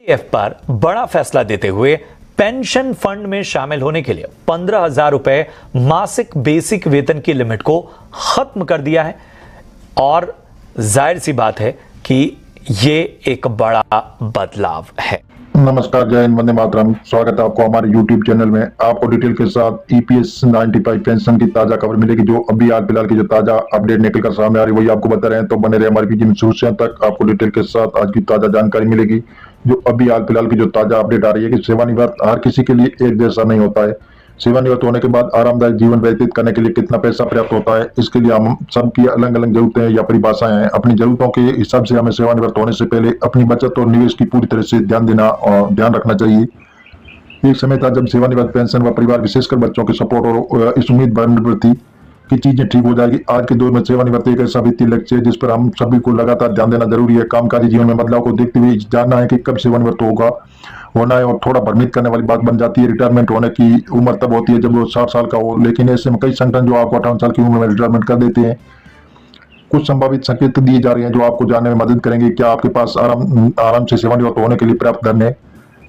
F पर बड़ा फैसला देते हुए पेंशन फंड में शामिल होने के लिए 15,000 रुपए मासिक बेसिक वेतन की लिमिट को खत्म कर दिया है और जाहिर सी बात है कि ये एक बड़ा बदलाव है। नमस्कार, जय हिंद, वंदे मातरम। स्वागत है आपको हमारे YouTube चैनल में। आपको डिटेल के साथ EPS 95 पेंशन की ताजा खबर मिलेगी, जो अभी हाल फिलहाल की जो ताजा अपडेट निकल कर सामने आ रही है वही आपको बता रहे हैं। तो बने रहे हमारे वीडियो में शुरू से अंत तक। आपको डिटेल के साथ आज की ताजा जानकारी मिलेगी, जो अभी हाल फिलहाल की जो ताजा अपडेट आ रही है कि सेवानिवृत्त हर किसी के लिए एक जैसा नहीं होता है। सेवानिवृत्त होने के बाद आरामदायक जीवन व्यतीत करने के लिए कितना पैसा पर्याप्त होता है, इसके लिए हम सबकी अलग अलग जरूरतें या परिभाषाएं हैं। अपनी जरूरतों के हिसाब से हमें सेवानिवृत्त होने से पहले अपनी बचत और निवेश की पूरी तरह से ध्यान रखना चाहिए। एक समय था जब सेवानिवृत्त पेंशन व परिवार, विशेषकर बच्चों के सपोर्ट और इस उम्मीद बनी थी कि चीजें ठीक हो जाएगी। आज के दौर में सेवानिवृत्त एक ऐसा वित्तीय लक्ष्य है जिस पर हम सभी को लगातार ध्यान देना जरूरी है। कामकाजी जीवन में बदलाव को देखते हुए जानना है कि कब सेवानिवृत्त होना है और थोड़ा भ्रमित करने वाली बात बन जाती है। रिटायरमेंट होने की उम्र तब होती है जब वो 60 साल का हो, लेकिन ऐसे में कई संगठन जो आपको 58 साल की उम्र में रिटायरमेंट कर देते हैं। कुछ संभावित संकेत दिए जा रहे हैं जो आपको जानने में मदद करेंगे। क्या आपके पास आराम से सेवानिवृत्त होने के लिए पर्याप्त धन है?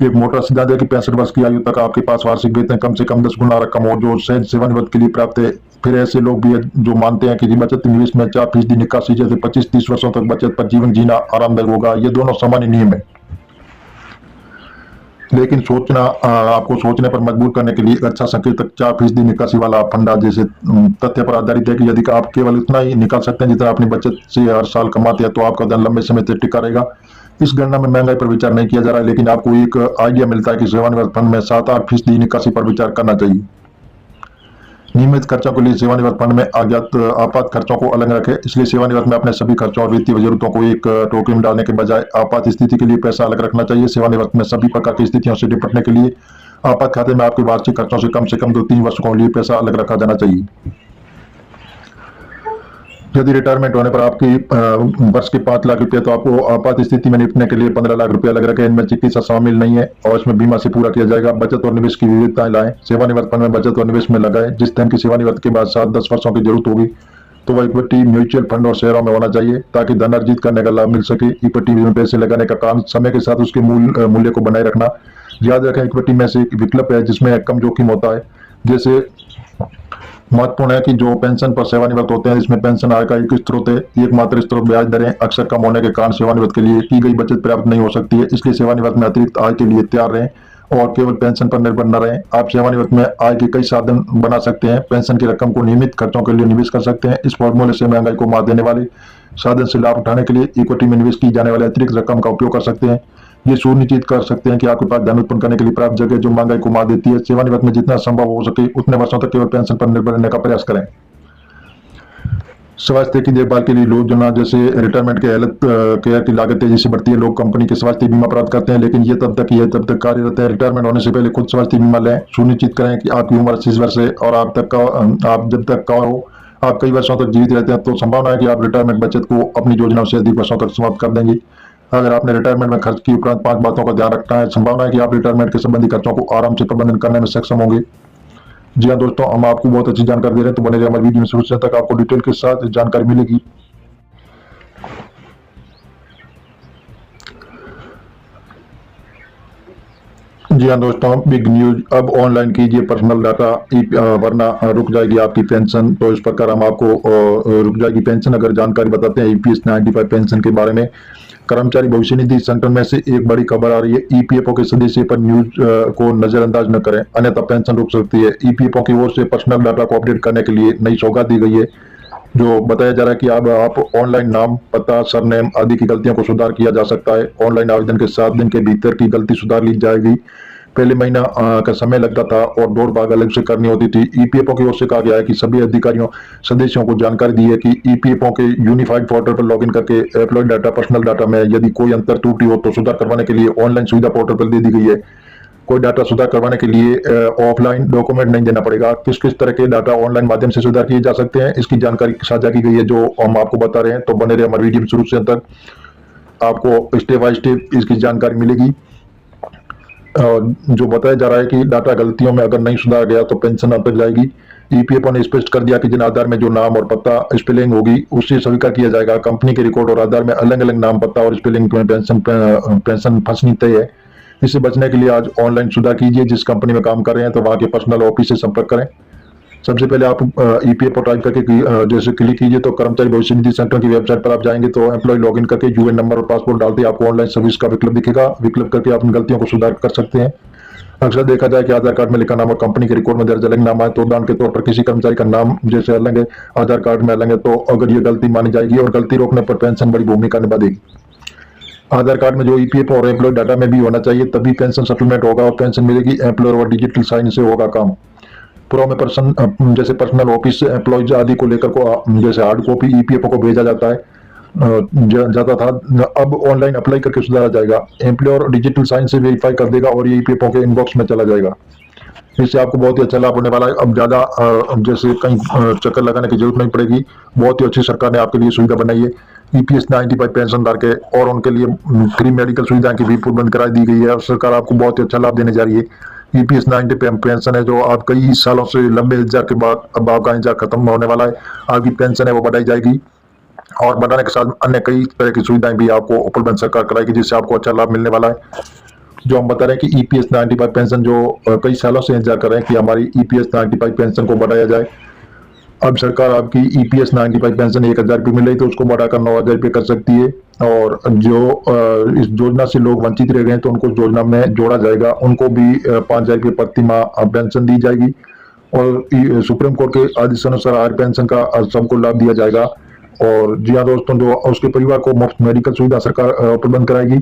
एक मोटा सिद्धांत है कि 65 वर्ष की आयु तक आपके पास वार्षिक वेतन कम से कम 10 गुना रकम हो, जो सहज सेवानिवृत्त के लिए पर्याप्त है। फिर ऐसे लोग भी हैं जो मानते हैं कि बचत निवेश में 4% निकासी जैसे 25-30 वर्षों तक बचत पर जीवन जीना आरामदायक होगा। ये दोनों सामान्य नियम है, लेकिन आपको सोचने पर मजबूर करने के लिए अच्छा संकेत 4% निकासी वाला फंडा जैसे तथ्य पर आधारित है कि यदि आप केवल इतना ही निकाल सकते हैं जितना अपनी बचत से हर साल कमाते हैं, तो आपका धन लंबे समय तक टिका रहेगा। इस गणना में महंगाई पर विचार नहीं किया जा रहा है, लेकिन आपको एक आइडिया मिलता है कि सेवानिवृत्त फंड में 7-8% निकासी पर विचार करना चाहिए। नियमित खर्चों के लिए सेवानिवृत्त फंड में अज्ञात आपात खर्चों को अलग रखें। इसलिए सेवानिवृत्त में अपने सभी खर्चों और वित्तीय जरूरतों को एक टोकरी में डालने के बजाय आपात स्थिति के लिए पैसा अलग रखना चाहिए। सेवानिवृत्त में सभी प्रकार की स्थितियों से निपटने के लिए आपात खाते में आपके वार्षिक खर्चों से कम 2-3 वर्षों के लिए पैसा अलग रखा जाना चाहिए। यदि रिटायरमेंट होने पर आपकी वर्ष के 5 लाख रुपए, तो आपको आपात स्थिति में निपटने के लिए 15 लाख रुपए अलग रखें। इनमें चिकित्सा शामिल नहीं है और इसमें बीमा से पूरा किया जाएगा। बचत और निवेश की विविधताएं लाएं। सेवानिवृत्त फंड में बचत और निवेश में लगाएं। जिस धन की सेवानिवृत्त के बाद 7-10 वर्षों की जरूरत होगी, तो वह इक्विटी, म्यूचुअल फंड और शेयरों में होना चाहिए, ताकि धन अर्जित करने का लाभ मिल सके। इक्विटी में पैसे लगाने का काम समय के साथ उसके मूल्य को बनाए रखना। याद रखें, इक्विटी में से एक विकल्प है जिसमें कम जोखिम होता है। जैसे महत्वपूर्ण है कि जो पेंशन पर सेवानिवृत्त होते हैं, इसमें पेंशन आय का एक स्रोत है, एकमात्र स्रोत। ब्याज दरें अक्सर कम होने के कारण सेवानिवृत्त के लिए की गई बचत पर्याप्त नहीं हो सकती है। इसलिए सेवानिवृत्त में अतिरिक्त आय के लिए तैयार रहें और केवल पेंशन पर निर्भर न रहें। आप सेवानिवृत्त में आय के कई साधन बना सकते हैं। पेंशन की रकम को नियमित खर्चों के लिए निवेश कर सकते हैं। इस फॉर्मूले से महंगाई को मात देने वाले साधन से लाभ उठाने के लिए इक्विटी में निवेश की जाने वाले अतिरिक्त रकम का उपयोग कर सकते हैं। ये सुनिश्चित कर सकते हैं कि आपके पास धन उत्पन्न करने के लिए पर्याप्त जगह जो महंगाई को मात देती है। सेवानिवृत्त में जितना संभव हो सके उतने वर्षों तक केवल पेंशन पर निर्भर रहने का प्रयास करें। स्वास्थ्य की देखभाल के लिए योजना जैसे रिटायरमेंट के हेल्थ केयर की लागत तेजी से बढ़ती है। लोग कंपनी के स्वास्थ्य बीमा प्राप्त करते हैं, लेकिन ये तब तक कार्यरत है। रिटायरमेंट होने से पहले खुद स्वास्थ्य बीमा लें। सुनिश्चित करें कि आपकी उम्र 80 वर्ष है और आप जब तक कवर हो, आप कई वर्षों तक जीवित रहते हैं, तो संभावना है कि आप रिटायरमेंट बचत को अपनी योजनाओं से अधिक वर्षों तक समाप्त कर देंगे। अगर आपने रिटायरमेंट में खर्च की उपरांत 5 बातों का ध्यान रखना है, संभावना है कि आप रिटायरमेंट के संबंधी खर्चों को आराम से प्रबंधन करने में सक्षम होंगे। जी हाँ दोस्तों, हम आपको बहुत अच्छी जानकारी दे रहे हैं, तो बने रहिए हमारे वीडियो में शुरू से तक। आपको डिटेल के साथ जानकारी मिलेगी। जी हाँ दोस्तों, बिग न्यूज। अब ऑनलाइन कीजिए पर्सनल डाटा, वरना रुक जाएगी आपकी पेंशन। तो इस प्रकार हम आपको रुक जाएगी पेंशन। अगर जानकारी बताते हैं EPS 95 पेंशन के बारे में। कर्मचारी भविष्य निधि संगठन में से एक बड़ी खबर आ रही है। EPFO के सदस्य पर न्यूज को नजरअंदाज न करें, अन्यथा पेंशन रुक सकती है। EPFO की ओर से पर्सनल डाटा को अपडेट करने के लिए नई सौगात दी गई है, जो बताया जा रहा है कि अब आप ऑनलाइन नाम, पता, सरनेम आदि की गलतियों को सुधार किया जा सकता है। ऑनलाइन आवेदन के 7 दिन के भीतर की गलती सुधार ली जाएगी। पहले महीना का समय लगता था और दौड़ भाग अलग से करनी होती थी। EPFO की ओर से कहा गया है कि सभी अधिकारियों सदस्यों को जानकारी दी है कि EPFO के यूनिफाइड पोर्टल पर लॉगिन करके एम्प्लॉय डाटा, पर्सनल डाटा में यदि कोई अंतर त्रुटि हो तो सुधार करवाने के लिए ऑनलाइन सुविधा पोर्टल पर दे दी गई है। कोई डाटा सुधार करवाने के लिए ऑफलाइन डॉक्यूमेंट नहीं देना पड़ेगा। किस किस तरह के डाटा ऑनलाइन माध्यम से सुधार किए जा सकते हैं, इसकी जानकारी साझा की गई है, जो हम आपको बता रहे हैं। तो बने रहे हमारे वीडियो में शुरू से अंत तक। आपको स्टेप बाय स्टेप इसकी जानकारी मिलेगी। जो बताया जा रहा है कि डाटा गलतियों में अगर नहीं सुधारा गया तो पेंशन अटक जाएगी। EPFO ने स्पष्ट कर दिया कि जिन आधार में जो नाम और पता स्पेलिंग होगी उससे स्वीकार किया जाएगा। कंपनी के रिकॉर्ड और आधार में अलग अलग नाम, पता और स्पेलिंग में पेंशन फंसनी तय है। इससे बचने के लिए आज ऑनलाइन सुविधा कीजिए। जिस कंपनी में काम कर रहे हैं तो वहाँ के पर्सनल ऑफिस से संपर्क करें। सबसे पहले आप ईपीएफओ टाइप करके जैसे क्लिक कीजिए तो कर्मचारी भविष्य निधि संगठन की वेबसाइट पर आप जाएंगे तो एम्प्लॉय लॉगिन करके यूएन नंबर और पासपोर्ट डालते ही आपको ऑनलाइन सर्विस का विकल्प दिखेगा। विकल्प करके अपनी गलतियों को सुधार कर सकते हैं। अक्सर देखा जाए कि आधार कार्ड में लिखा नाम और कंपनी के रिकॉर्ड में दर्ज अलग नाम है, तो उदाहरण के तौर पर किसी कर्मचारी का नाम जैसे अलग है, आधार कार्ड में अलग है, तो अगर ये गलती मानी जाएगी और गलती रोकने पर पेंशन बड़ी भूमिका निभा देगी। आधार कार्ड में जो ईपीएफओ और एम्प्लॉय डाटा में भी होना चाहिए, तभी पेंशन सप्लीमेंट होगा और पेंशन मिलेगी। एम्प्लॉयर और डिजिटल साइन से होगा काम। प्रो में पर्सन जैसे पर्सनल ऑफिस से एम्प्लॉयज आदि को लेकर को जैसे हार्ड कॉपी ईपीएफओ को भेजा जाता है जाता था, अब ऑनलाइन अप्लाई करके सुधारा जाएगा। एम्प्लॉयर डिजिटल साइन से वेरीफाई कर देगा और ये ईपीएफओ के इनबॉक्स में चला जाएगा। इससे आपको बहुत ही अच्छा लाभ होने वाला है। अब ज्यादा जैसे कहीं चक्कर लगाने की जरूरत नहीं पड़ेगी। बहुत ही अच्छी सरकार ने आपके लिए सुविधा बनाई है। ईपीएस 95 पेंशनधारक के और उनके लिए फ्री मेडिकल सुविधाएं की भी बंद करा दी गई है और सरकार आपको बहुत ही अच्छा लाभ देने जा रही है। ईपीएस 90 पेंशन है जो आप कई सालों से लंबे इंतजार के बाद अब आपका इंतजार खत्म होने वाला है। आपकी पेंशन है वो बढ़ाई जाएगी और बढ़ाने के साथ अन्य कई तरह की सुविधाएं भी आपको उपलब्ध सरकार कराएगी, जिससे आपको अच्छा लाभ मिलने वाला है। जो हम बता रहे हैं कि ईपीएस 95 पेंशन जो कई सालों से इंतजार कर रहे हैं कि हमारी ईपीएस 95 पेंशन को बढ़ाया जाए। अब सरकार आपकी ईपीएस 95 पेंशन 1000 रुपये मिल रही तो उसको बढ़ाकर 9000 रुपये कर सकती है। और जो इस योजना से लोग वंचित रह गए तो उनको इस योजना में जोड़ा जाएगा। उनको भी 5000 रुपये प्रति माह पेंशन दी जाएगी और सुप्रीम कोर्ट के आदेश अनुसार हर पेंशन का सबको लाभ दिया जाएगा। और जी हाँ दोस्तों, जो उसके परिवार को मुफ्त मेडिकल सुविधा सरकार प्रबंध कराएगी।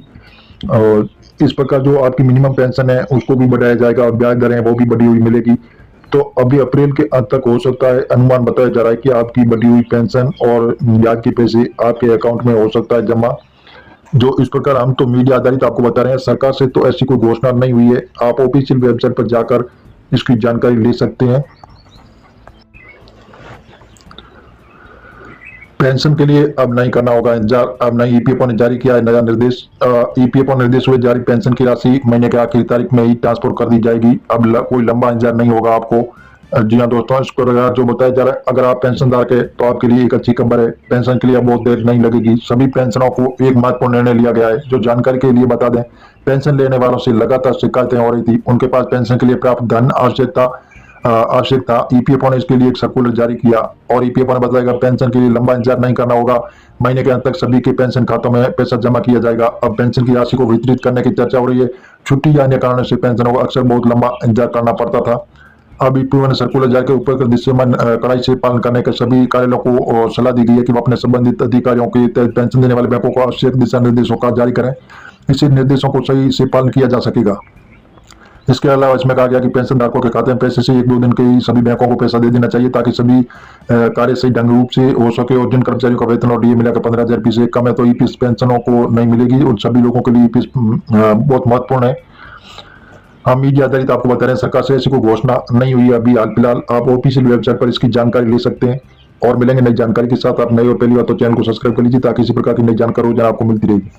और इस प्रकार जो आपकी मिनिमम पेंशन है उसको भी बढ़ाया जाएगा और ब्याज दरें वो भी बढ़ी हुई मिलेगी। तो अभी अप्रैल के अंत तक हो सकता है, अनुमान बताया जा रहा है कि आपकी बढ़ी हुई पेंशन और ब्याज के पैसे आपके अकाउंट में हो सकता है जमा। जो इस प्रकार हम तो मीडिया आधारित आपको बता रहे हैं, सरकार से तो ऐसी कोई घोषणा नहीं हुई है। आप ऑफिशियल वेबसाइट पर जाकर इसकी जानकारी ले सकते हैं। पेंशन के लिए अब नहीं करना होगा इंतजार। अब नहीं, ईपीएफओ ने जारी किया है नया निर्देश। ईपीएफओ निर्देश हुए जारी पेंशन की राशि महीने के आखिरी तारीख में ही ट्रांसफर कर दी जाएगी। अब कोई लंबा इंतजार नहीं होगा आपको। जी हाँ दोस्तों, इसको जो बताया जा रहा है, अगर आप पेंशनधारक है तो आपके लिए एक अच्छी खबर है। पेंशन के लिए अब बहुत देर नहीं लगेगी। सभी पेंशनों को एक महत्वपूर्ण निर्णय लिया गया है। जो जानकारी के लिए बता दें, पेंशन लेने वालों से लगातार शिकायतें हो रही थी। उनके पास पेंशन के लिए प्राप्त धन आवश्यक था। ईपीएफओ ने इसके लिए एक सर्कुलर जारी किया और ईपीएफओ ने बताया पेंशन के लिए लंबा इंतजार नहीं करना होगा। महीने के अंत तक सभी के पेंशन खातों में पैसा जमा किया जाएगा। अब पेंशन की राशि को वितरित करने की चर्चा हो रही है। छुट्टी या अन्य कारणों से पेंशनों को अक्सर बहुत लंबा इंतजार करना पड़ता था। अब ईपीएफओ ने सर्कुलर जारी के ऊपर दिशा कड़ाई से पालन करने के सभी कार्यालयों को सलाह दी गई है कि वो अपने संबंधित अधिकारियों के पेंशन देने वाले बैंकों को आवश्यक दिशा निर्देशों का जारी करें। इसी निर्देशों को सही से पालन किया जा सकेगा। इसके अलावा इसमें कहा गया कि पेंशन धारकों के खाते में पैसे से 1-2 दिन के ही सभी बैंकों को पैसा दे देना चाहिए ताकि सभी कार्य सही ढंग रूप से हो सके। और जिन कर्मचारियों का वेतन और डीए मिलाकर 15000 रुपये से कम है तो ईपीएस पेंशनों को नहीं मिलेगी। उन सभी लोगों के लिए ईपीएस बहुत महत्वपूर्ण है। हम मीडिया आधारित आपको बता रहे हैं, सरकार से ऐसी कोई घोषणा नहीं हुई है अभी हाल फिलहाल। आप ऑफिशियल वेबसाइट पर इसकी जानकारी ले सकते हैं और मिलेंगे नई जानकारी के साथ। आप नए और पहली बार तो चैनल को सब्सक्राइब कर लीजिए ताकि इसी प्रकार की नई जानकारी रोजाना आपको मिलती रहेगी।